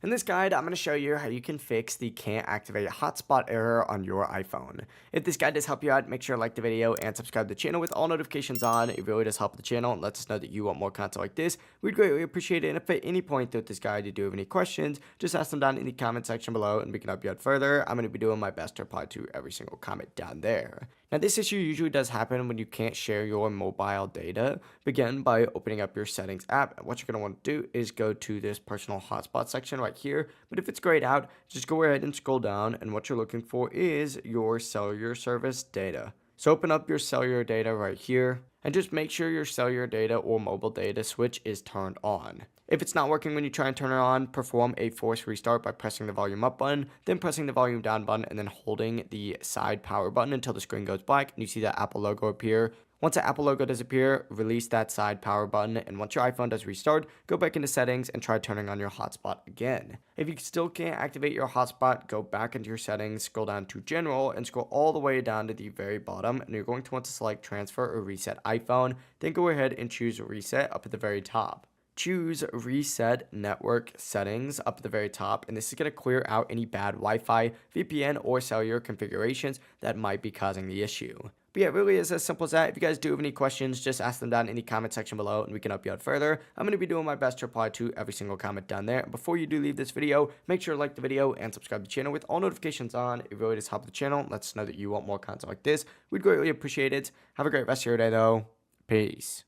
In this guide, I'm going to show you how you can fix the can't activate hotspot error on your iPhone. If this guide does help you out, make sure to like the video and subscribe to the channel with all notifications on. It really does help the channel and lets us know that you want more content like this. We'd greatly appreciate it. And if at any point throughout this guide you do have any questions, just ask them down in the comment section below and we can help you out further. I'm going to be doing my best to reply to every single comment down there. Now, this issue usually does happen when you can't share your mobile data. Begin by opening up your settings app. What you're going to want to do is go to this personal hotspot section right here. But if it's grayed out, just go ahead and scroll down. And what you're looking for is your cellular service data. So open up your cellular data right here and just make sure your cellular data or mobile data switch is turned on. If it's not working when you try and turn it on, perform a force restart by pressing the volume up button, then pressing the volume down button, and then holding the side power button until the screen goes black and you see that Apple logo appear. Once the Apple logo does appear, release that side power button, and once your iPhone does restart, go back into settings and try turning on your hotspot again. If you still can't activate your hotspot, go back into your settings, scroll down to general, and scroll all the way down to the very bottom, and you're going to want to select transfer or reset iPhone, then go ahead and choose reset up at the very top. Choose Reset Network Settings up at the very top, and this is going to clear out any bad Wi-Fi, VPN, or cellular configurations that might be causing the issue. But yeah, it really is as simple as that. If you guys do have any questions, just ask them down in the comment section below and we can help you out further. I'm going to be doing my best to reply to every single comment down there. Before you do leave this video, make sure to like the video and subscribe to the channel with all notifications on. It really does help the channel. Lets us know that you want more content like this. We'd greatly appreciate it. Have a great rest of your day though. Peace.